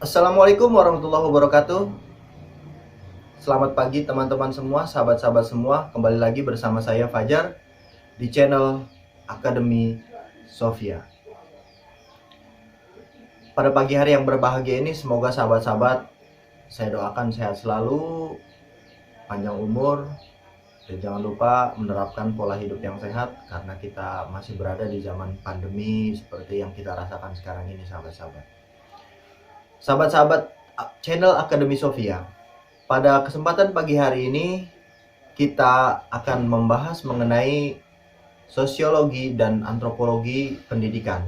Assalamualaikum warahmatullahi wabarakatuh. Selamat pagi teman-teman semua, sahabat-sahabat semua. Kembali lagi bersama saya Fajar di channel Akademi Sofia. Pada pagi hari yang berbahagia ini, semoga sahabat-sahabat saya doakan sehat selalu, panjang umur, dan jangan lupa menerapkan pola hidup yang sehat karena kita masih berada di zaman pandemi seperti yang kita rasakan sekarang ini, sahabat-sahabat. Sahabat-sahabat channel Akademi Sofia, pada kesempatan pagi hari ini kita akan membahas mengenai sosiologi dan antropologi pendidikan.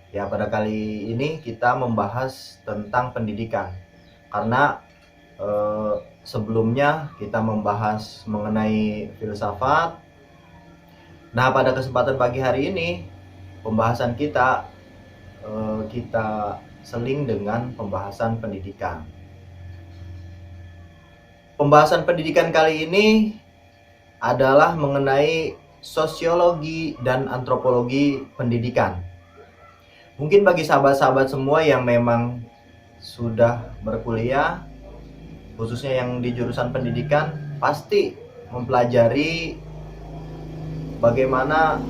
Ya, pada kali ini kita membahas tentang pendidikan karena sebelumnya kita membahas mengenai filsafat. Nah, pada kesempatan pagi hari ini pembahasan kita seling dengan pembahasan pendidikan. Pembahasan pendidikan kali ini adalah mengenai sosiologi dan antropologi pendidikan. Mungkin bagi sahabat-sahabat semua yang memang sudah berkuliah, khususnya yang di jurusan pendidikan, pasti mempelajari bagaimana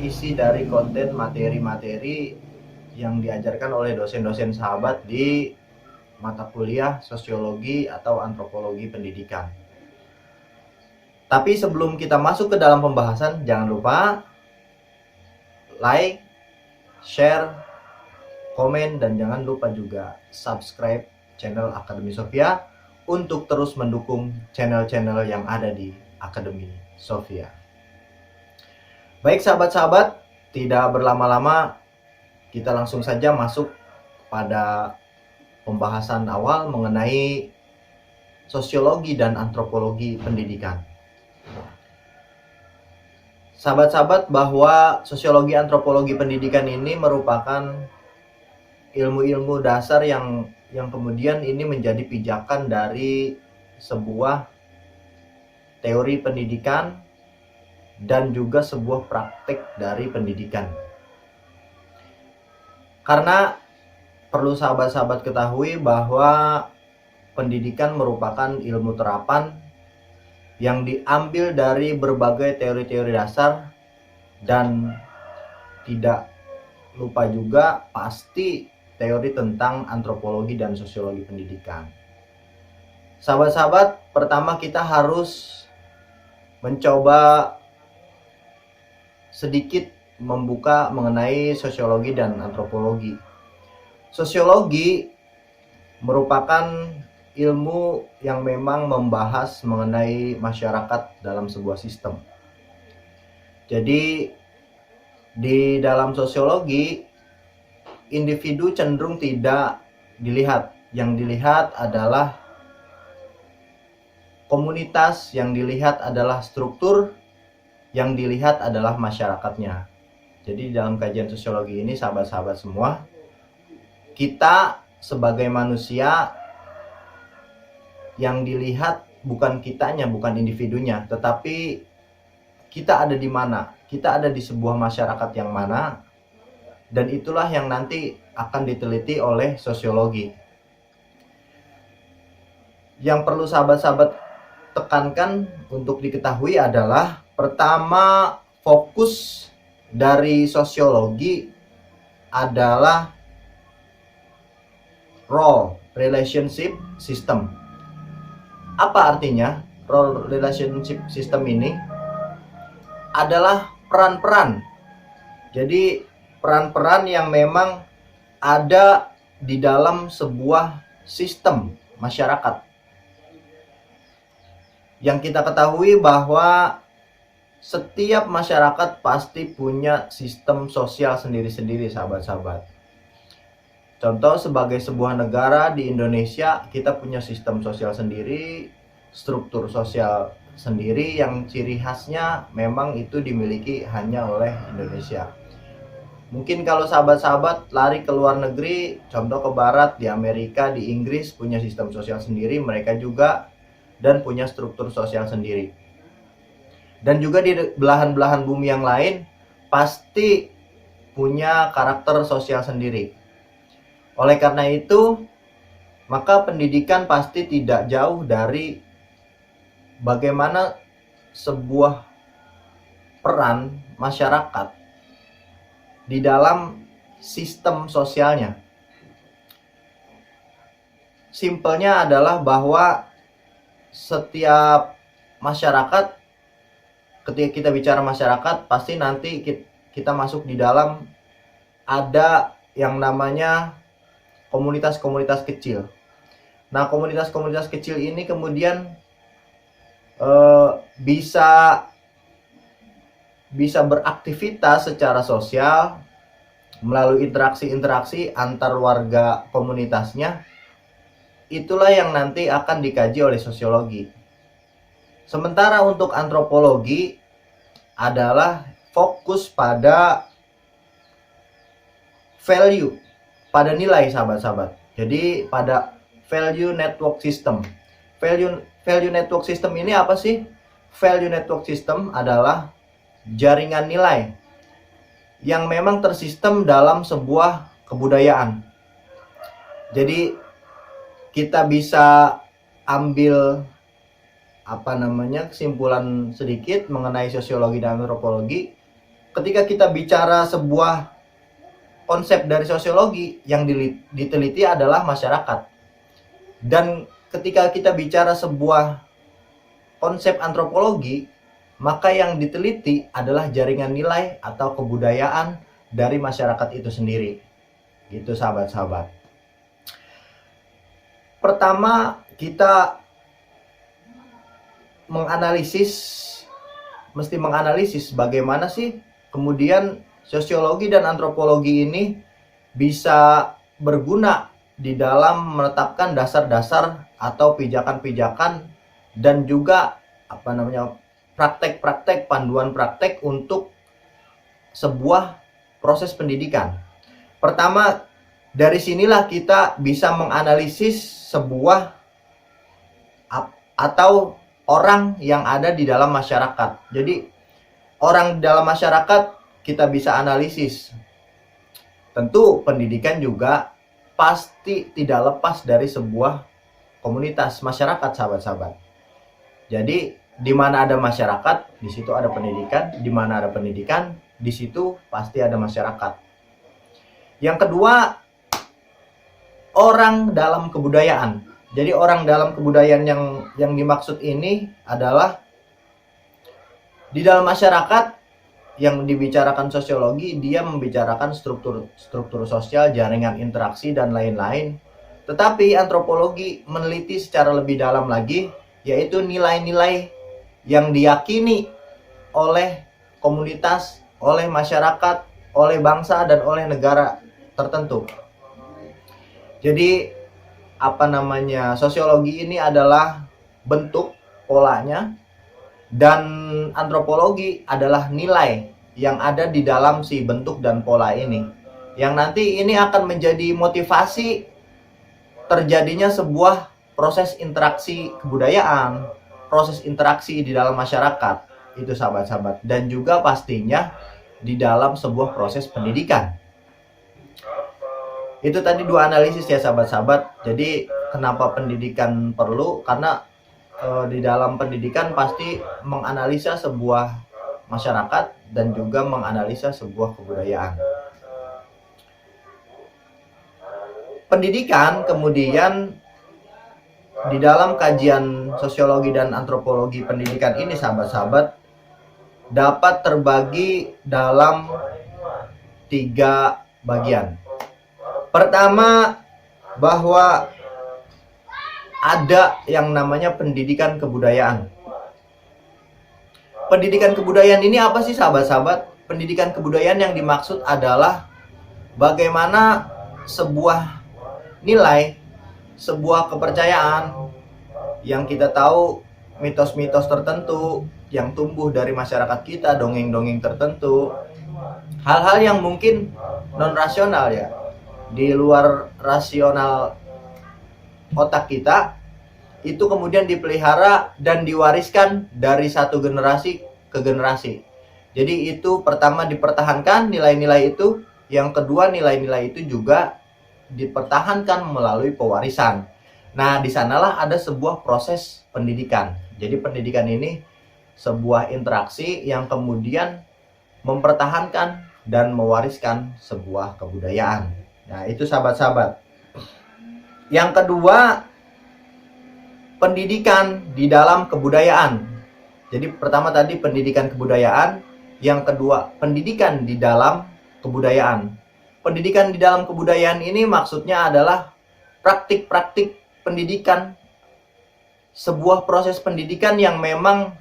isi dari konten materi-materi yang diajarkan oleh dosen-dosen sahabat di mata kuliah sosiologi atau antropologi pendidikan. Tapi sebelum kita masuk ke dalam pembahasan, jangan lupa like, share, komen, dan jangan lupa juga subscribe channel Akademi Sofia untuk terus mendukung channel-channel yang ada di Akademi Sofia. Baik sahabat-sahabat, tidak berlama-lama, kita langsung saja masuk pada pembahasan awal mengenai sosiologi dan antropologi pendidikan. Sahabat-sahabat, bahwa sosiologi antropologi pendidikan ini merupakan ilmu-ilmu dasar yang kemudian ini menjadi pijakan dari sebuah teori pendidikan dan juga sebuah praktik dari pendidikan. Karena perlu sahabat-sahabat ketahui bahwa pendidikan merupakan ilmu terapan yang diambil dari berbagai teori-teori dasar, dan tidak lupa juga pasti teori tentang antropologi dan sosiologi pendidikan. Sahabat-sahabat, pertama kita harus mencoba sedikit membuka mengenai sosiologi dan antropologi. Sosiologi merupakan ilmu yang memang membahas mengenai masyarakat dalam sebuah sistem. Jadi di dalam sosiologi, individu cenderung tidak dilihat. Yang dilihat adalah komunitas, yang dilihat adalah struktur, yang dilihat adalah masyarakatnya. Jadi dalam kajian sosiologi ini, sahabat-sahabat semua, kita sebagai manusia yang dilihat bukan kitanya, bukan individunya, tetapi kita ada di mana, kita ada di sebuah masyarakat yang mana, dan itulah yang nanti akan diteliti oleh sosiologi. Yang perlu sahabat-sahabat tekankan untuk diketahui adalah, pertama, fokus dari sosiologi adalah role relationship system. Apa artinya role relationship system ini? Adalah peran-peran. Jadi peran-peran yang memang ada di dalam sebuah sistem masyarakat. Yang kita ketahui bahwa setiap masyarakat pasti punya sistem sosial sendiri-sendiri, sahabat-sahabat. Contoh, sebagai sebuah negara di Indonesia, kita punya sistem sosial sendiri, struktur sosial sendiri yang ciri khasnya memang itu dimiliki hanya oleh Indonesia. Mungkin kalau sahabat-sahabat lari ke luar negeri, contoh ke barat, di Amerika, di Inggris punya sistem sosial sendiri, mereka juga, dan punya struktur sosial sendiri. Dan juga di belahan-belahan bumi yang lain pasti punya karakter sosial sendiri. Oleh karena itu, maka pendidikan pasti tidak jauh dari bagaimana sebuah peran masyarakat di dalam sistem sosialnya. Simpelnya adalah bahwa setiap masyarakat, ketika kita bicara masyarakat, pasti nanti kita masuk di dalam ada yang namanya komunitas-komunitas kecil. Nah, komunitas-komunitas kecil ini kemudian bisa beraktivitas secara sosial melalui interaksi-interaksi antar warga komunitasnya. Itulah yang nanti akan dikaji oleh sosiologi. Sementara untuk antropologi adalah fokus pada value, pada nilai, sahabat-sahabat. Jadi pada value network system. Value network system ini apa sih? Value network system adalah jaringan nilai yang memang tersistem dalam sebuah kebudayaan. Jadi kita bisa ambil kesimpulan sedikit mengenai sosiologi dan antropologi. Ketika kita bicara sebuah konsep dari sosiologi, yang diteliti adalah masyarakat. Dan ketika kita bicara sebuah konsep antropologi, maka yang diteliti adalah jaringan nilai atau kebudayaan dari masyarakat itu sendiri. Gitu, sahabat-sahabat. Pertama, kita mesti menganalisis bagaimana sih kemudian sosiologi dan antropologi ini bisa berguna di dalam menetapkan dasar-dasar atau pijakan-pijakan dan juga praktek-praktek, panduan praktek untuk sebuah proses pendidikan. Pertama, dari sinilah kita bisa menganalisis sebuah atau orang yang ada di dalam masyarakat. Jadi orang di dalam masyarakat kita bisa analisis. Tentu pendidikan juga pasti tidak lepas dari sebuah komunitas masyarakat, sahabat-sahabat. Jadi di mana ada masyarakat, di situ ada pendidikan. Di mana ada pendidikan, di situ pasti ada masyarakat. Yang kedua, orang dalam kebudayaan. Jadi orang dalam kebudayaan yang dimaksud ini adalah di dalam masyarakat yang dibicarakan sosiologi, dia membicarakan struktur sosial, jaringan interaksi dan lain-lain. Tetapi antropologi meneliti secara lebih dalam lagi, yaitu nilai-nilai yang diyakini oleh komunitas, oleh masyarakat, oleh bangsa dan oleh negara tertentu. Jadi sosiologi ini adalah bentuk polanya dan antropologi adalah nilai yang ada di dalam si bentuk dan pola ini, yang nanti ini akan menjadi motivasi terjadinya sebuah proses interaksi kebudayaan, proses interaksi di dalam masyarakat itu, sahabat-sahabat, dan juga pastinya di dalam sebuah proses pendidikan. Itu tadi dua analisis ya, sahabat-sahabat. Jadi kenapa pendidikan perlu? Karena di dalam pendidikan pasti menganalisa sebuah masyarakat dan juga menganalisa sebuah kebudayaan. Pendidikan kemudian di dalam kajian sosiologi dan antropologi pendidikan ini, sahabat-sahabat, dapat terbagi dalam 3 bagian. Pertama, bahwa ada yang namanya pendidikan kebudayaan. Pendidikan kebudayaan ini apa sih, sahabat-sahabat? Pendidikan kebudayaan yang dimaksud adalah bagaimana sebuah nilai, sebuah kepercayaan yang kita tahu, mitos-mitos tertentu yang tumbuh dari masyarakat kita, dongeng-dongeng tertentu, hal-hal yang mungkin non-rasional ya, di luar rasional otak kita, itu kemudian dipelihara dan diwariskan dari satu generasi ke generasi. Jadi itu pertama dipertahankan nilai-nilai itu, yang kedua nilai-nilai itu juga dipertahankan melalui pewarisan. Nah, di sanalah ada sebuah proses pendidikan. Jadi pendidikan ini sebuah interaksi yang kemudian mempertahankan dan mewariskan sebuah kebudayaan. Nah, itu sahabat-sahabat. Yang kedua, pendidikan di dalam kebudayaan. Jadi pertama tadi pendidikan kebudayaan, yang kedua pendidikan di dalam kebudayaan. Pendidikan di dalam kebudayaan ini maksudnya adalah praktik-praktik pendidikan, sebuah proses pendidikan yang memang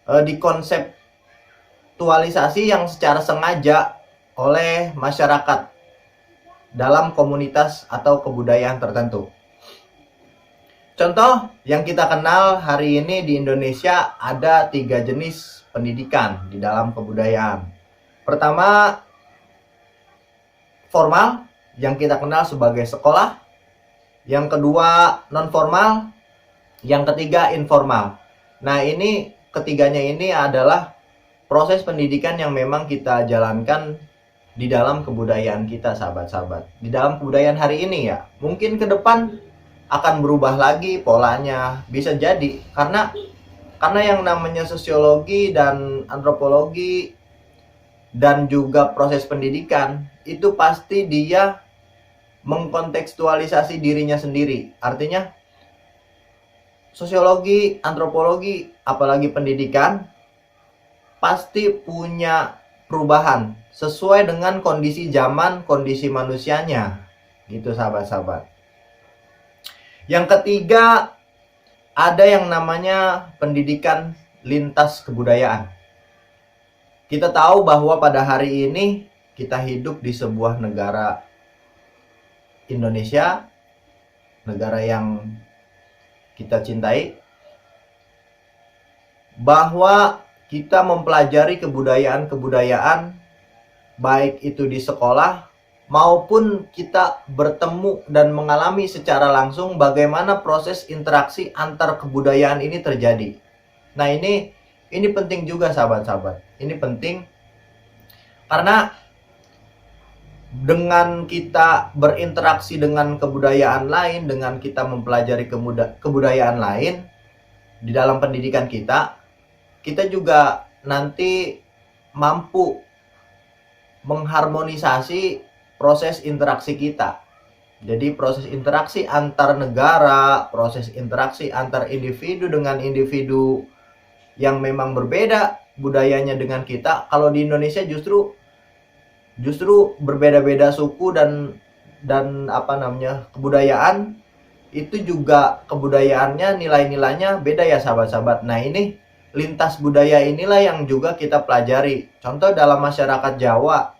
dikonseptualisasi yang secara sengaja oleh masyarakat dalam komunitas atau kebudayaan tertentu. Contoh yang kita kenal hari ini di Indonesia ada 3 jenis pendidikan di dalam kebudayaan. Pertama, formal yang kita kenal sebagai sekolah. Yang kedua, non formal. Yang ketiga, informal. Nah, ini ketiganya ini adalah proses pendidikan yang memang kita jalankan di dalam kebudayaan kita, sahabat-sahabat. Di dalam kebudayaan hari ini ya, mungkin ke depan akan berubah lagi polanya, bisa jadi karena yang namanya sosiologi dan antropologi dan juga proses pendidikan itu pasti dia mengkontekstualisasi dirinya sendiri. Artinya sosiologi, antropologi, apalagi pendidikan pasti punya perubahan sesuai dengan kondisi zaman, kondisi manusianya. Gitu sahabat-sahabat. Yang ketiga, ada yang namanya pendidikan lintas kebudayaan. Kita tahu bahwa pada hari ini kita hidup di sebuah negara Indonesia, negara yang kita cintai, bahwa kita mempelajari kebudayaan-kebudayaan baik itu di sekolah maupun kita bertemu dan mengalami secara langsung bagaimana proses interaksi antar kebudayaan ini terjadi. Nah, ini penting juga sahabat-sahabat. Ini penting karena dengan kita berinteraksi dengan kebudayaan lain, dengan kita mempelajari kebudayaan lain di dalam pendidikan kita juga nanti mampu mengharmonisasi proses interaksi kita. Jadi proses interaksi antar negara, proses interaksi antar individu dengan individu yang memang berbeda budayanya dengan kita. Kalau di Indonesia justru berbeda-beda suku dan kebudayaan, itu juga kebudayaannya, nilai-nilainya beda ya sahabat-sahabat. Nah, ini lintas budaya inilah yang juga kita pelajari. Contoh dalam masyarakat Jawa,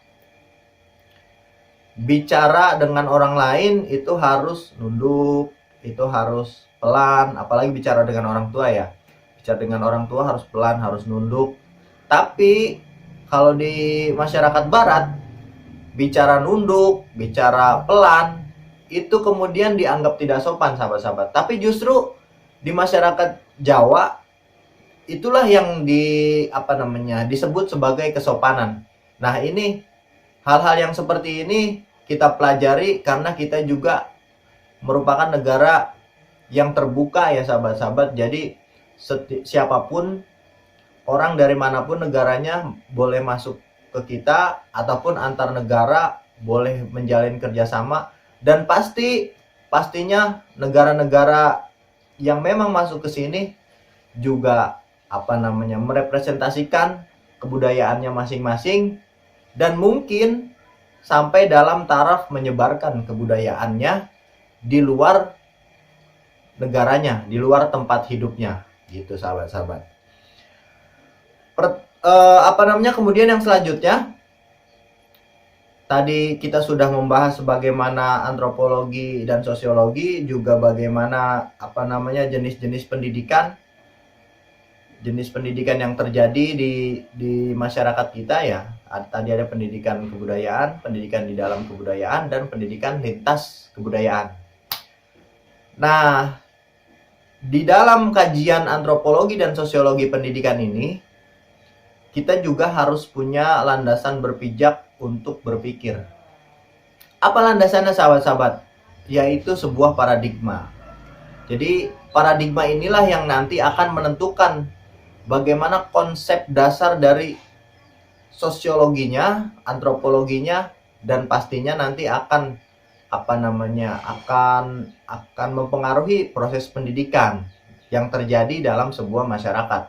bicara dengan orang lain itu harus nunduk, itu harus pelan, apalagi bicara dengan orang tua ya. Bicara dengan orang tua harus pelan, harus nunduk. Tapi kalau di masyarakat barat, bicara nunduk, bicara pelan, itu kemudian dianggap tidak sopan sahabat-sahabat. Tapi justru di masyarakat Jawa itulah yang disebut sebagai kesopanan. Nah, ini hal-hal yang seperti ini kita pelajari karena kita juga merupakan negara yang terbuka ya sahabat-sahabat. Jadi siapapun, orang dari manapun negaranya boleh masuk ke kita, ataupun antar negara boleh menjalin kerjasama. Dan pastinya negara-negara yang memang masuk ke sini juga merepresentasikan kebudayaannya masing-masing, dan mungkin sampai dalam taraf menyebarkan kebudayaannya di luar negaranya, di luar tempat hidupnya, gitu sahabat-sahabat. Kemudian yang selanjutnya, tadi kita sudah membahas bagaimana antropologi dan sosiologi, juga bagaimana jenis-jenis pendidikan yang terjadi di masyarakat kita ya. Tadi ada pendidikan kebudayaan, pendidikan di dalam kebudayaan, dan pendidikan lintas kebudayaan. Nah, di dalam kajian antropologi dan sosiologi pendidikan ini, kita juga harus punya landasan berpijak untuk berpikir. Apa landasannya sahabat-sahabat? Yaitu sebuah paradigma. Jadi paradigma inilah yang nanti akan menentukan bagaimana konsep dasar dari sosiologinya, antropologinya, dan pastinya nanti akan akan mempengaruhi proses pendidikan yang terjadi dalam sebuah masyarakat.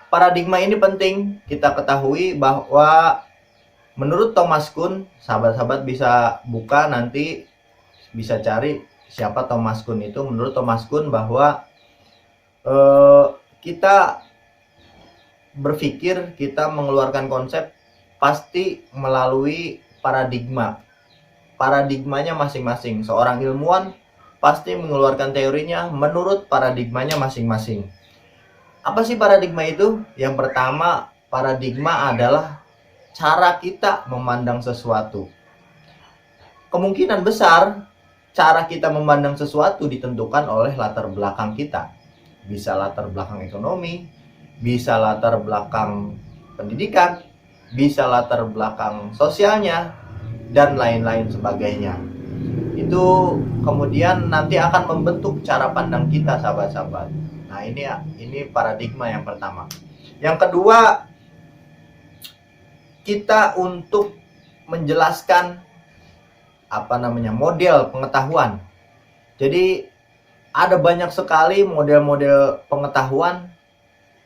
Paradigma ini penting kita ketahui bahwa menurut Thomas Kuhn, sahabat-sahabat bisa buka nanti, bisa cari siapa Thomas Kuhn itu. Menurut Thomas Kuhn bahwa kita berpikir, kita mengeluarkan konsep pasti melalui paradigmanya masing-masing. Seorang ilmuwan pasti mengeluarkan teorinya menurut paradigmanya masing-masing. Apa sih paradigma itu? Yang pertama, paradigma adalah cara kita memandang sesuatu. Kemungkinan besar cara kita memandang sesuatu ditentukan oleh latar belakang kita. Bisa latar belakang ekonomi, bisa latar belakang pendidikan, bisa latar belakang sosialnya, dan lain-lain sebagainya. Itu kemudian nanti akan membentuk cara pandang kita, sahabat-sahabat. Nah, ini paradigma yang pertama. Yang kedua, kita untuk menjelaskan model pengetahuan. Jadi ada banyak sekali model-model pengetahuan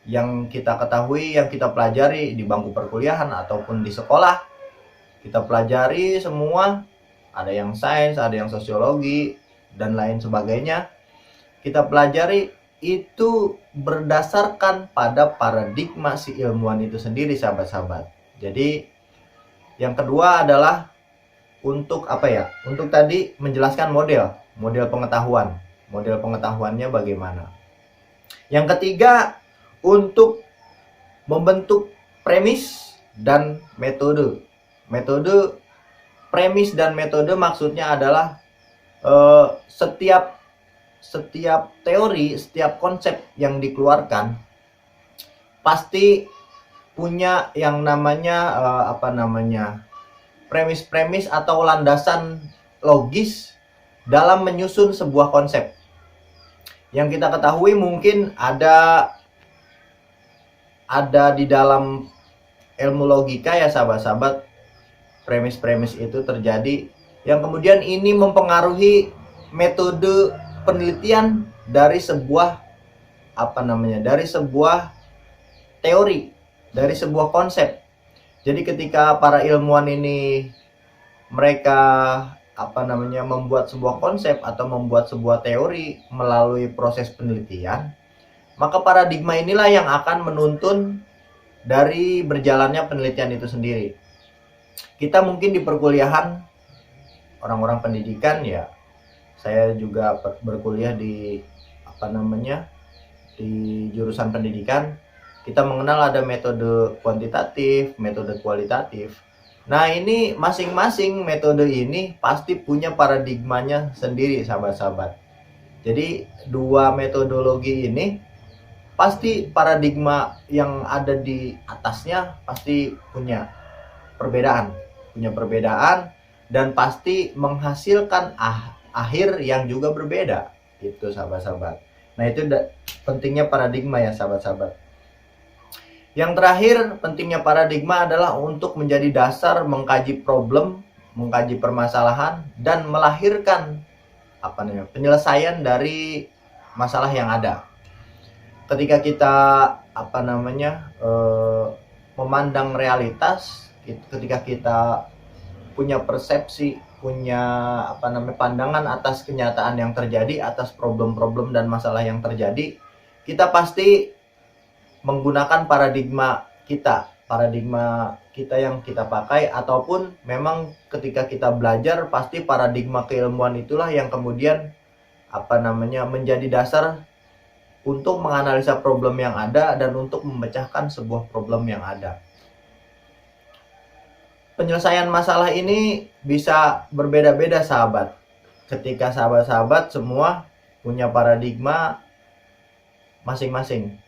yang kita ketahui, yang kita pelajari di bangku perkuliahan ataupun di sekolah. Kita pelajari semua, ada yang sains, ada yang sosiologi, dan lain sebagainya. Kita pelajari itu berdasarkan pada paradigma si ilmuwan itu sendiri, sahabat-sahabat. Jadi yang kedua adalah untuk Untuk tadi menjelaskan model pengetahuan. Model pengetahuannya bagaimana. Yang ketiga, untuk membentuk premis dan metode. Premis dan metode maksudnya adalah setiap teori, setiap konsep yang dikeluarkan pasti punya yang namanya premis-premis atau landasan logis dalam menyusun sebuah konsep. Yang kita ketahui mungkin ada di dalam ilmu logika ya, sahabat-sahabat, premis-premis itu terjadi yang kemudian ini mempengaruhi metode penelitian dari sebuah teori, dari sebuah konsep. Jadi ketika para ilmuwan ini mereka membuat sebuah konsep atau membuat sebuah teori melalui proses penelitian, maka paradigma inilah yang akan menuntun dari berjalannya penelitian itu sendiri. Kita mungkin di perkuliahan, orang-orang pendidikan ya, saya juga berkuliah di di jurusan pendidikan. Kita mengenal ada metode kuantitatif, metode kualitatif. Nah, ini masing-masing metode ini pasti punya paradigmanya sendiri, sahabat-sahabat. Jadi dua metodologi ini pasti paradigma yang ada di atasnya pasti punya perbedaan dan pasti menghasilkan akhir yang juga berbeda, gitu sahabat-sahabat. Nah, itu pentingnya paradigma ya, sahabat-sahabat. Yang terakhir, pentingnya paradigma adalah untuk menjadi dasar mengkaji problem, mengkaji permasalahan, dan melahirkan penyelesaian dari masalah yang ada. Ketika kita memandang realitas, ketika kita punya persepsi, punya pandangan atas kenyataan yang terjadi, atas problem-problem dan masalah yang terjadi, kita pasti menggunakan paradigma kita yang kita pakai, ataupun memang ketika kita belajar pasti paradigma keilmuan itulah yang kemudian menjadi dasar untuk menganalisa problem yang ada dan untuk memecahkan sebuah problem yang ada. Penyelesaian masalah ini bisa berbeda-beda, sahabat. Ketika sahabat-sahabat semua punya paradigma masing-masing.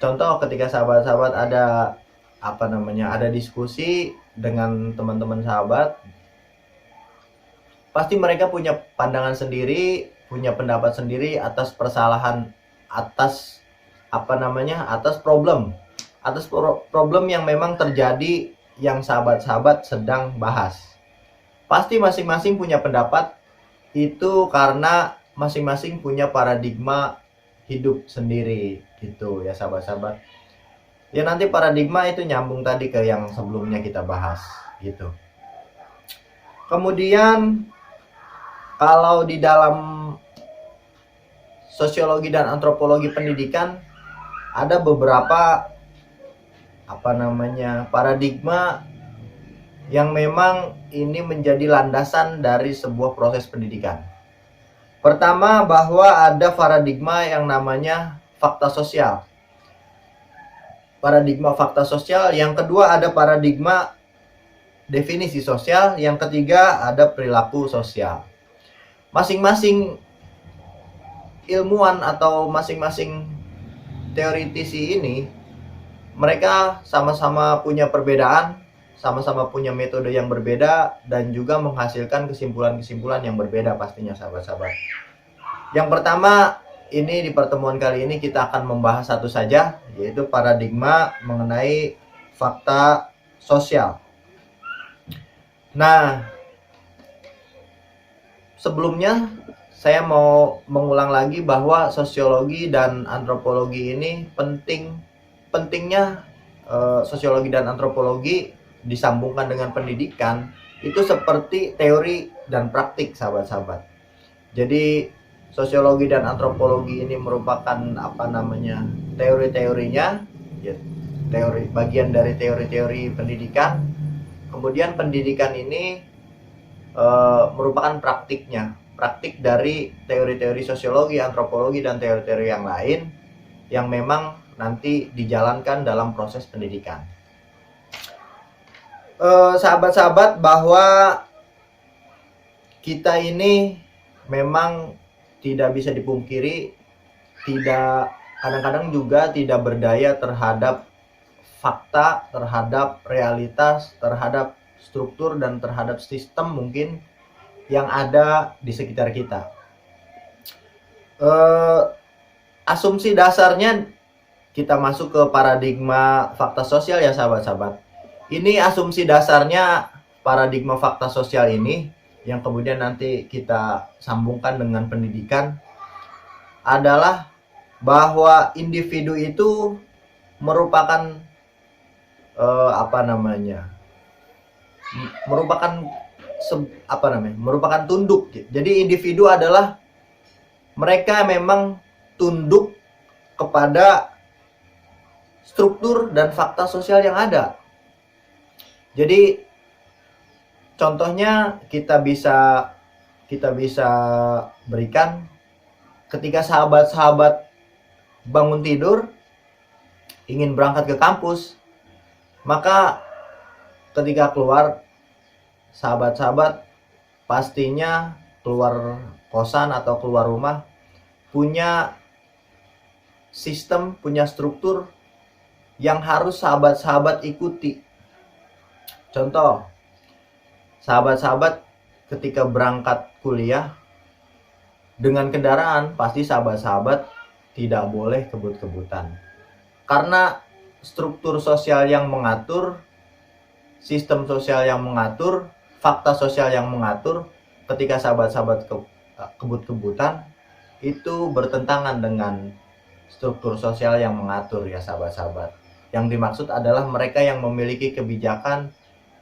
Contoh, ketika sahabat-sahabat ada ada diskusi dengan teman-teman sahabat, pasti mereka punya pandangan sendiri, punya pendapat sendiri atas persalahan, atas atas problem yang memang terjadi yang sahabat-sahabat sedang bahas. Pasti masing-masing punya pendapat, itu karena masing-masing punya paradigma hidup sendiri gitu ya sahabat-sahabat. Ya nanti paradigma itu nyambung tadi ke yang sebelumnya kita bahas gitu. Kemudian kalau di dalam sosiologi dan antropologi pendidikan ada beberapa paradigma yang memang ini menjadi landasan dari sebuah proses pendidikan. Pertama, bahwa ada paradigma yang namanya fakta sosial. Paradigma fakta sosial. Yang kedua ada paradigma definisi sosial. Yang ketiga ada perilaku sosial. Masing-masing ilmuwan atau masing-masing teoritisi ini, mereka sama-sama punya perbedaan, sama-sama punya metode yang berbeda, dan juga menghasilkan kesimpulan-kesimpulan yang berbeda pastinya sahabat-sahabat. Yang pertama, ini di pertemuan kali ini kita akan membahas satu saja, yaitu paradigma mengenai fakta sosial. Nah, sebelumnya saya mau mengulang lagi bahwa sosiologi dan antropologi ini pentingnya sosiologi dan antropologi disambungkan dengan pendidikan itu seperti teori dan praktik sahabat-sahabat. Jadi sosiologi dan antropologi ini merupakan teori-teorinya, ya, bagian dari teori-teori pendidikan. Kemudian pendidikan ini merupakan praktik dari teori-teori sosiologi, antropologi, dan teori-teori yang lain yang memang nanti dijalankan dalam proses pendidikan. Sahabat-sahabat, bahwa kita ini memang tidak bisa dipungkiri, kadang-kadang juga tidak berdaya terhadap fakta, terhadap realitas, terhadap struktur, dan terhadap sistem mungkin yang ada di sekitar kita. Asumsi dasarnya kita masuk ke paradigma fakta sosial ya sahabat-sahabat. Ini asumsi dasarnya paradigma fakta sosial ini yang kemudian nanti kita sambungkan dengan pendidikan adalah bahwa individu itu merupakan merupakan tunduk. Jadi individu adalah mereka memang tunduk kepada struktur dan fakta sosial yang ada. Jadi contohnya kita bisa berikan ketika sahabat-sahabat bangun tidur ingin berangkat ke kampus, maka ketika keluar, sahabat-sahabat pastinya keluar kosan atau keluar rumah punya sistem, punya struktur yang harus sahabat-sahabat ikuti. Contoh, sahabat-sahabat ketika berangkat kuliah dengan kendaraan, pasti sahabat-sahabat tidak boleh kebut-kebutan. Karena struktur sosial yang mengatur, sistem sosial yang mengatur, fakta sosial yang mengatur, ketika sahabat-sahabat kebut-kebutan, itu bertentangan dengan struktur sosial yang mengatur ya sahabat-sahabat. Yang dimaksud adalah mereka yang memiliki kebijakan,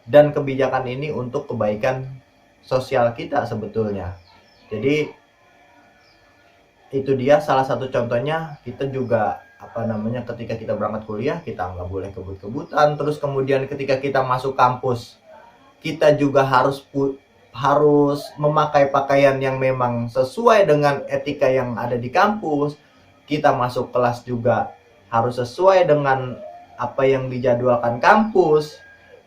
dan kebijakan ini untuk kebaikan sosial kita sebetulnya. Jadi itu dia salah satu contohnya. Kita juga ketika kita berangkat kuliah kita nggak boleh kebut-kebutan. Terus kemudian ketika kita masuk kampus, kita juga harus memakai pakaian yang memang sesuai dengan etika yang ada di kampus. Kita masuk kelas juga harus sesuai dengan apa yang dijadwalkan kampus.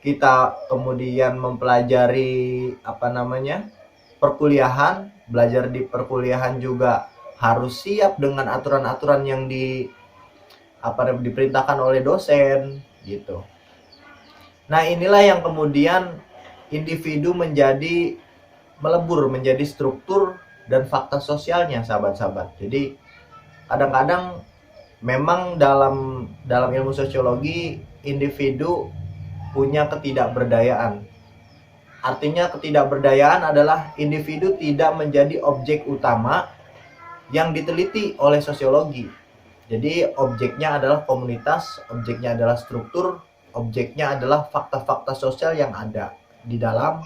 Kita kemudian mempelajari perkuliahan, belajar di perkuliahan juga harus siap dengan aturan-aturan yang diperintahkan oleh dosen gitu. Nah, inilah yang kemudian individu melebur menjadi struktur dan fakta sosialnya, sahabat-sahabat. Jadi kadang-kadang memang dalam ilmu sosiologi individu punya ketidakberdayaan. Artinya ketidakberdayaan adalah individu tidak menjadi objek utama yang diteliti oleh sosiologi. Jadi objeknya adalah komunitas, objeknya adalah struktur, objeknya adalah fakta-fakta sosial yang ada di dalam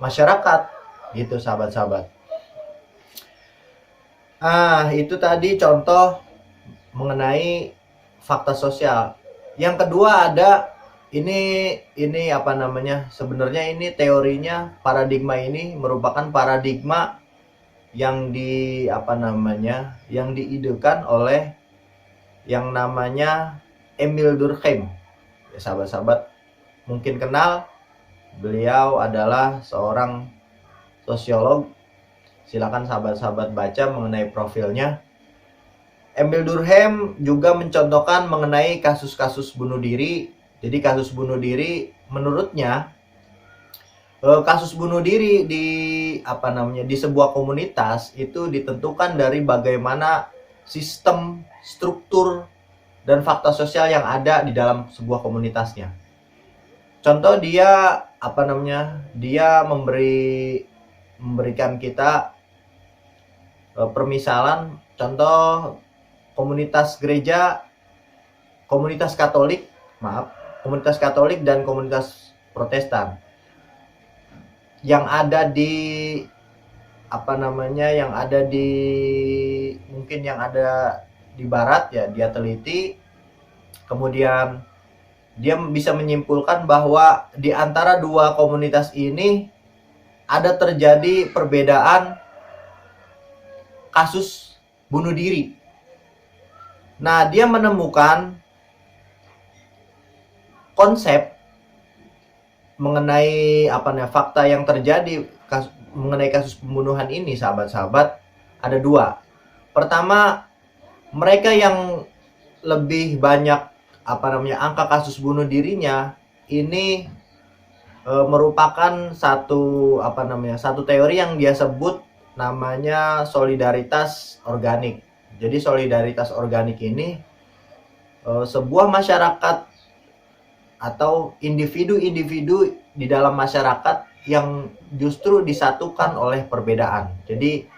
masyarakat. Gitu sahabat-sahabat. Itu tadi contoh mengenai fakta sosial. Yang kedua ada ini apa namanya? Sebenarnya ini teorinya, paradigma ini merupakan paradigma yang yang diidekan oleh yang namanya Emil Durkheim. Ya, sahabat-sahabat mungkin kenal, beliau adalah seorang sosiolog. Silakan sahabat-sahabat baca mengenai profilnya. Emil Durkheim juga mencontohkan mengenai kasus-kasus bunuh diri. Jadi kasus bunuh diri menurutnya, kasus bunuh diri di sebuah komunitas itu ditentukan dari bagaimana sistem, struktur, dan fakta sosial yang ada di dalam sebuah komunitasnya. Contoh dia dia memberikan kita permisalan, contoh komunitas Katolik dan komunitas Protestan yang ada di barat ya, dia teliti, kemudian dia bisa menyimpulkan bahwa di antara dua komunitas ini ada terjadi perbedaan kasus bunuh diri. Nah, dia menemukan konsep mengenai fakta yang terjadi mengenai kasus pembunuhan ini, sahabat-sahabat, ada dua. Pertama, mereka yang lebih banyak angka kasus bunuh dirinya ini merupakan satu teori yang dia sebut namanya solidaritas organik. Jadi solidaritas organik ini sebuah masyarakat atau individu-individu di dalam masyarakat yang justru disatukan oleh perbedaan. Jadi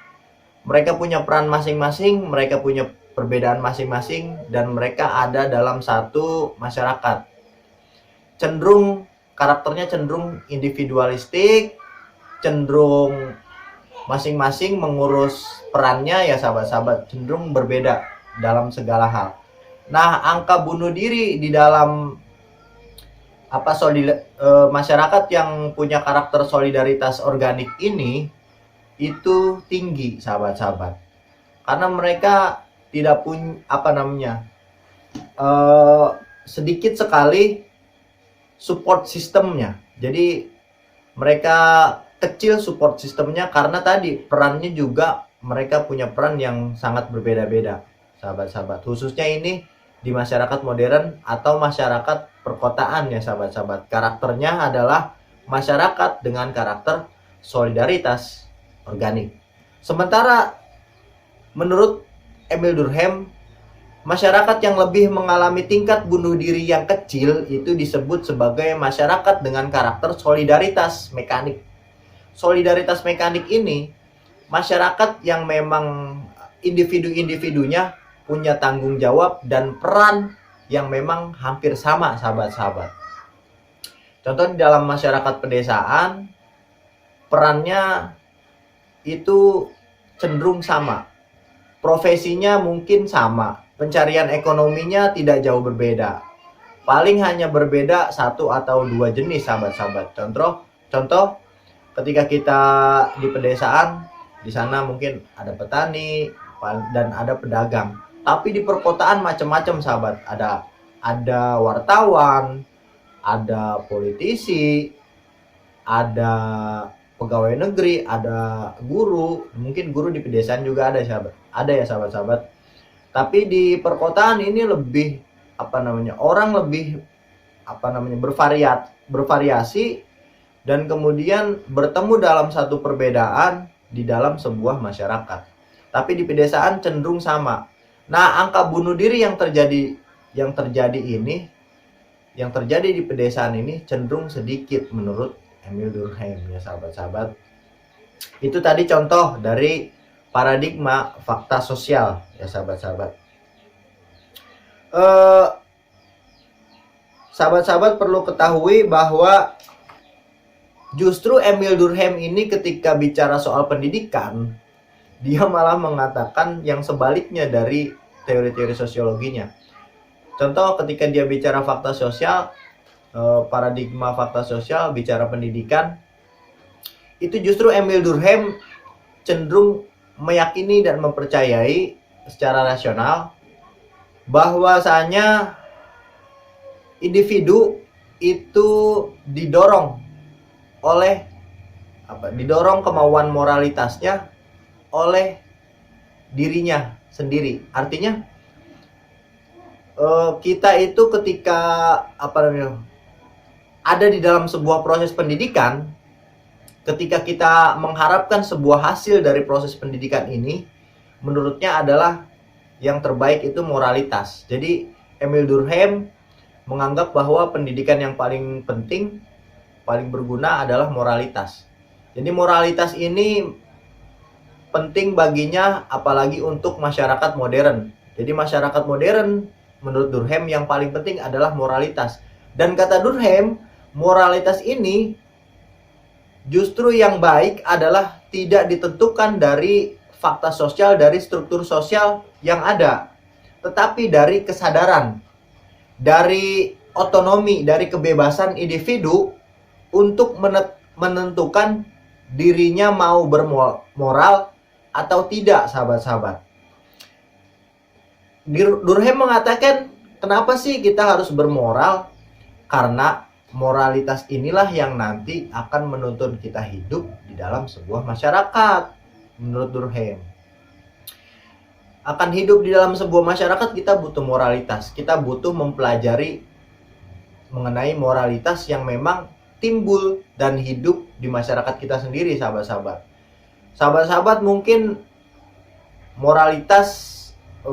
mereka punya peran masing-masing, mereka punya perbedaan masing-masing, dan mereka ada dalam satu masyarakat. Karakternya cenderung individualistik, cenderung masing-masing mengurus perannya ya sahabat-sahabat, cenderung berbeda dalam segala hal. Nah, angka bunuh diri di dalam masyarakat yang punya karakter solidaritas organik ini itu tinggi, sahabat-sahabat, karena mereka tidak punya sedikit sekali support sistemnya. Jadi mereka kecil support sistemnya karena tadi perannya juga mereka punya peran yang sangat berbeda-beda, sahabat-sahabat. Khususnya ini di masyarakat modern atau masyarakat perkotaan ya sahabat-sahabat. Karakternya adalah masyarakat dengan karakter solidaritas organik. Sementara menurut Emil Durkheim, masyarakat yang lebih mengalami tingkat bunuh diri yang kecil itu disebut sebagai masyarakat dengan karakter solidaritas mekanik. Solidaritas mekanik ini masyarakat yang memang individu-individunya punya tanggung jawab dan peran yang memang hampir sama, sahabat-sahabat. Contoh di dalam masyarakat pedesaan, perannya itu cenderung sama. Profesinya mungkin sama, pencarian ekonominya tidak jauh berbeda. Paling hanya berbeda satu atau dua jenis, sahabat-sahabat. Contoh ketika kita di pedesaan, di sana mungkin ada petani dan ada pedagang. Tapi di perkotaan macam-macam, sahabat. Ada wartawan, ada politisi, ada pegawai negeri, ada guru. Mungkin guru di pedesaan juga ada, sahabat. Ada ya, sahabat-sahabat. Tapi di perkotaan ini lebih orang lebih bervariasi dan kemudian bertemu dalam satu perbedaan di dalam sebuah masyarakat. Tapi di pedesaan cenderung sama. Nah, angka bunuh diri yang terjadi di pedesaan ini cenderung sedikit menurut Emil Durkheim ya sahabat-sahabat. Itu tadi contoh dari paradigma fakta sosial ya sahabat-sahabat. Sahabat-sahabat perlu ketahui bahwa justru Emil Durkheim ini ketika bicara soal pendidikan, dia malah mengatakan yang sebaliknya dari teori-teori sosiologinya. Contoh ketika dia bicara fakta sosial, paradigma fakta sosial, bicara pendidikan, itu justru Emil Durkheim cenderung meyakini dan mempercayai secara rasional bahwasanya individu itu didorong kemauan moralitasnya oleh dirinya sendiri. Artinya kita itu ketika ada di dalam sebuah proses pendidikan, ketika kita mengharapkan sebuah hasil dari proses pendidikan ini, menurutnya adalah yang terbaik itu moralitas. Jadi Emil Durkheim menganggap bahwa pendidikan yang paling penting, paling berguna adalah moralitas. Jadi moralitas ini penting baginya apalagi untuk masyarakat modern. Jadi masyarakat modern menurut Durkheim yang paling penting adalah moralitas. Dan kata Durkheim, moralitas ini justru yang baik adalah tidak ditentukan dari fakta sosial, dari struktur sosial yang ada, tetapi dari kesadaran, dari otonomi, dari kebebasan individu untuk menentukan dirinya mau bermoral atau tidak, sahabat-sahabat. Durkheim mengatakan, kenapa sih kita harus bermoral? Karena moralitas inilah yang nanti akan menuntun kita hidup di dalam sebuah masyarakat. Menurut Durkheim, akan hidup di dalam sebuah masyarakat kita butuh moralitas. Kita butuh mempelajari mengenai moralitas yang memang timbul dan hidup di masyarakat kita sendiri, sahabat-sahabat. Sahabat-sahabat mungkin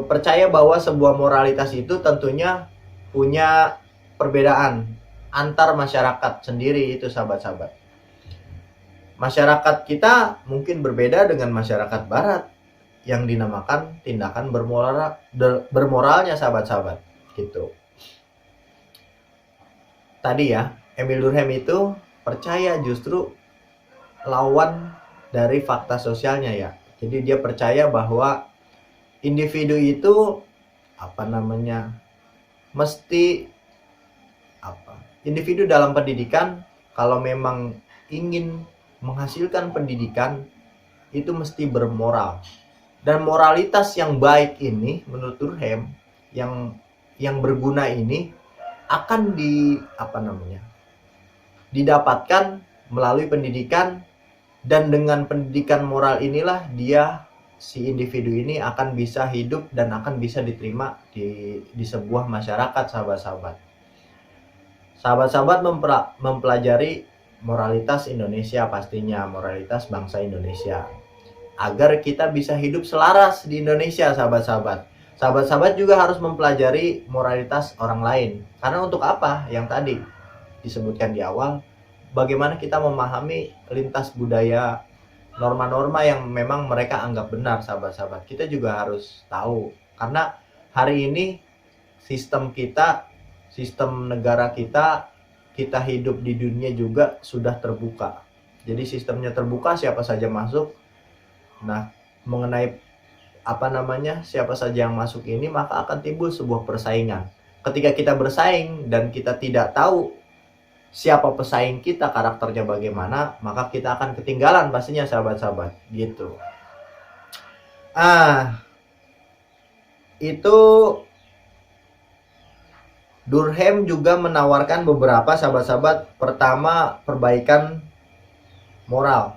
percaya bahwa sebuah moralitas itu tentunya punya perbedaan antar masyarakat sendiri itu, sahabat-sahabat. Masyarakat kita mungkin berbeda dengan masyarakat barat yang dinamakan tindakan bermoralnya, sahabat-sahabat. Gitu. Tadi ya, Emil Durkheim itu percaya justru lawan dari fakta sosialnya ya. Jadi dia percaya bahwa individu itu individu dalam pendidikan kalau memang ingin menghasilkan pendidikan itu mesti bermoral. Dan moralitas yang baik ini menurut Durkheim yang berguna ini akan didapatkan melalui pendidikan, dan dengan pendidikan moral inilah si individu ini akan bisa hidup dan akan bisa diterima di sebuah masyarakat, sahabat-sahabat. Sahabat-sahabat mempelajari moralitas Indonesia, pastinya moralitas bangsa Indonesia, agar kita bisa hidup selaras di Indonesia, sahabat-sahabat. Sahabat-sahabat juga harus mempelajari moralitas orang lain. Karena untuk apa? Yang tadi disebutkan di awal, bagaimana kita memahami lintas budaya, norma-norma yang memang mereka anggap benar, sahabat-sahabat. Kita juga harus tahu. Karena hari ini sistem negara kita hidup di dunia juga sudah terbuka. Jadi sistemnya terbuka, siapa saja masuk. Nah, mengenai siapa saja yang masuk ini, maka akan timbul sebuah persaingan. Ketika kita bersaing dan kita tidak tahu siapa pesaing kita, karakternya bagaimana, maka kita akan ketinggalan pastinya, sahabat-sahabat. Gitu. Itu Durkheim juga menawarkan beberapa, sahabat-sahabat. Pertama, perbaikan moral.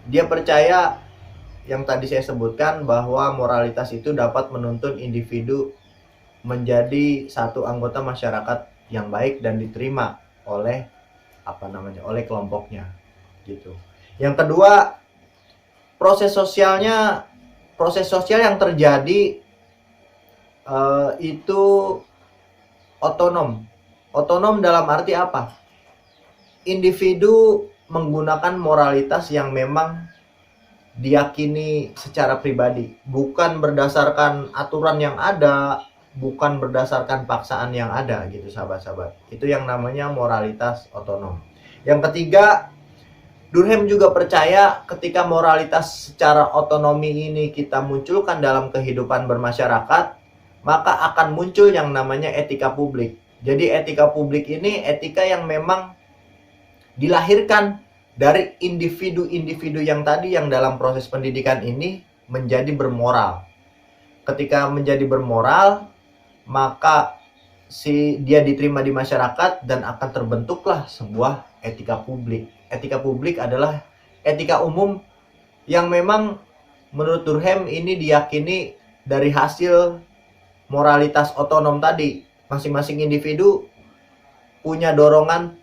Dia percaya yang tadi saya sebutkan bahwa moralitas itu dapat menuntun individu menjadi satu anggota masyarakat yang baik dan diterima oleh oleh kelompoknya gitu. Yang kedua, proses sosial yang terjadi itu otonom. Otonom dalam arti apa? Individu menggunakan moralitas yang memang diyakini secara pribadi, bukan berdasarkan aturan yang ada, bukan berdasarkan paksaan yang ada gitu sahabat-sahabat. Itu yang namanya moralitas otonom. Yang ketiga, Durkheim juga percaya ketika moralitas secara otonomi ini kita munculkan dalam kehidupan bermasyarakat, maka akan muncul yang namanya etika publik. Jadi etika publik ini etika yang memang dilahirkan dari individu-individu yang tadi yang dalam proses pendidikan ini menjadi bermoral. Ketika menjadi bermoral, maka dia diterima di masyarakat dan akan terbentuklah sebuah etika publik. Etika publik adalah etika umum yang memang menurut Durkheim ini diyakini dari hasil moralitas otonom tadi. Masing-masing individu punya dorongan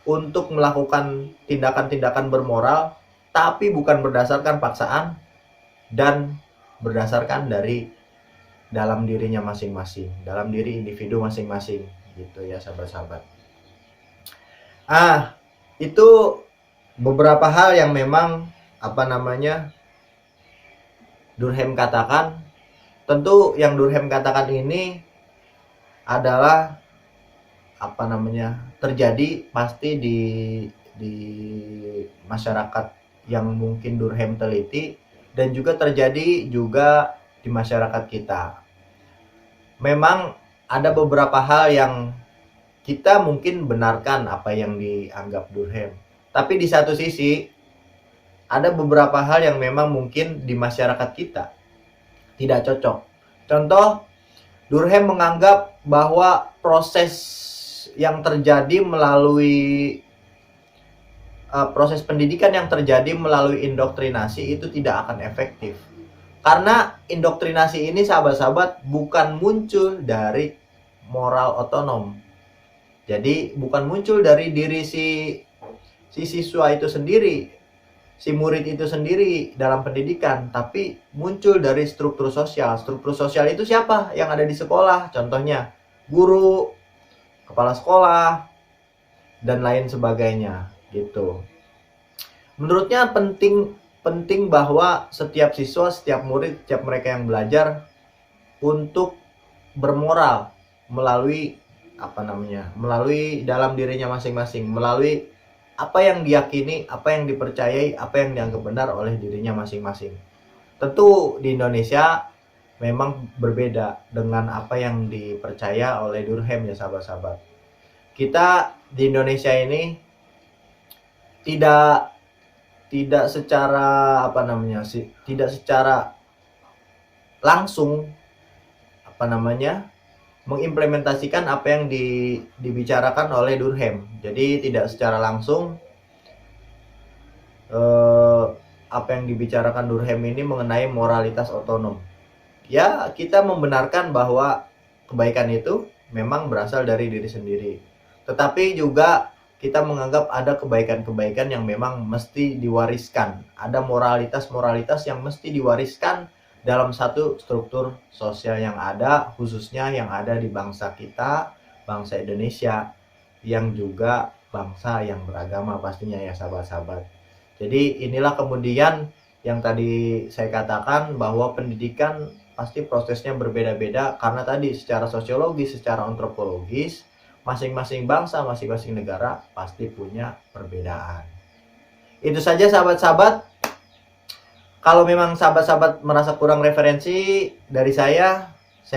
untuk melakukan tindakan-tindakan bermoral, tapi bukan berdasarkan paksaan dan berdasarkan dari dalam dirinya masing-masing, dalam diri individu masing-masing, gitu ya sahabat-sahabat. Itu beberapa hal yang memang Durkheim katakan. Tentu yang Durkheim katakan ini adalah terjadi pasti di masyarakat yang mungkin Durkheim teliti, dan juga terjadi juga di masyarakat kita. Memang ada beberapa hal yang kita mungkin benarkan apa yang dianggap Durkheim, tapi di satu sisi ada beberapa hal yang memang mungkin di masyarakat kita tidak cocok. Contoh, Durkheim menganggap bahwa proses yang terjadi melalui proses pendidikan yang terjadi melalui indoktrinasi itu tidak akan efektif. Karena indoktrinasi ini sahabat-sahabat bukan muncul dari moral otonom. Jadi bukan muncul dari diri si siswa itu sendiri, si murid itu sendiri dalam pendidikan, tapi muncul dari struktur sosial. Struktur sosial itu siapa? Yang ada di sekolah, contohnya guru, kepala sekolah, dan lain sebagainya gitu. Menurutnya penting bahwa setiap siswa, setiap murid, setiap mereka yang belajar untuk bermoral melalui melalui dalam dirinya masing-masing, melalui apa yang diyakini, apa yang dipercayai, apa yang dianggap benar oleh dirinya masing-masing. Tentu di Indonesia memang berbeda dengan apa yang dipercaya oleh Durkheim ya sahabat-sahabat. Kita di Indonesia ini tidak secara tidak secara langsung mengimplementasikan apa yang dibicarakan oleh Durkheim. Jadi tidak secara langsung apa yang dibicarakan Durkheim ini mengenai moralitas otonom. Ya, kita membenarkan bahwa kebaikan itu memang berasal dari diri sendiri. Tetapi juga kita menganggap ada kebaikan-kebaikan yang memang mesti diwariskan. Ada moralitas-moralitas yang mesti diwariskan dalam satu struktur sosial yang ada, khususnya yang ada di bangsa kita, bangsa Indonesia, yang juga bangsa yang beragama pastinya ya sahabat-sahabat. Jadi inilah kemudian yang tadi saya katakan bahwa pendidikan pasti prosesnya berbeda-beda, karena tadi secara sosiologis, secara antropologis, masing-masing bangsa, masing-masing negara pasti punya perbedaan. Itu saja sahabat-sahabat. Kalau memang sahabat-sahabat merasa kurang referensi dari saya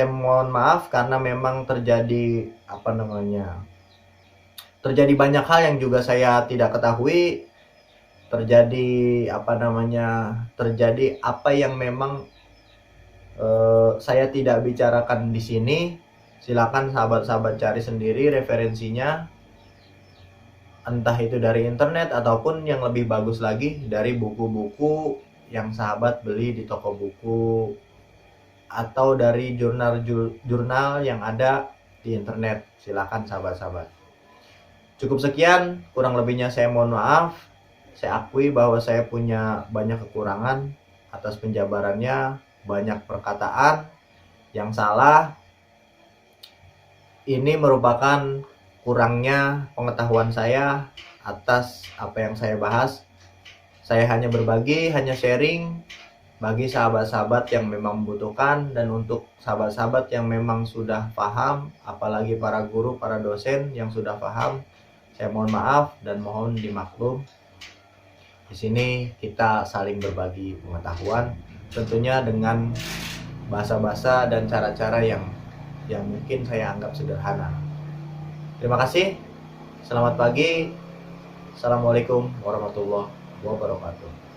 mohon maaf, karena memang terjadi terjadi banyak hal yang juga saya tidak ketahui, terjadi apa yang memang saya tidak bicarakan di sini. Silakan sahabat-sahabat cari sendiri referensinya, entah itu dari internet ataupun yang lebih bagus lagi dari buku-buku yang sahabat beli di toko buku atau dari jurnal yang ada di internet. Silakan sahabat-sahabat. Cukup sekian, kurang lebihnya saya mohon maaf. Saya akui bahwa saya punya banyak kekurangan atas penjabarannya, banyak perkataan yang salah. Ini merupakan kurangnya pengetahuan saya atas apa yang saya bahas. Saya hanya berbagi, hanya sharing bagi sahabat-sahabat yang memang membutuhkan, dan untuk sahabat-sahabat yang memang sudah paham, apalagi para guru, para dosen yang sudah paham, saya mohon maaf dan mohon dimaklum. Di sini kita saling berbagi pengetahuan, tentunya dengan bahasa-bahasa dan cara-cara yang mungkin saya anggap sederhana. Terima kasih. Selamat pagi. Assalamualaikum warahmatullahi wabarakatuh.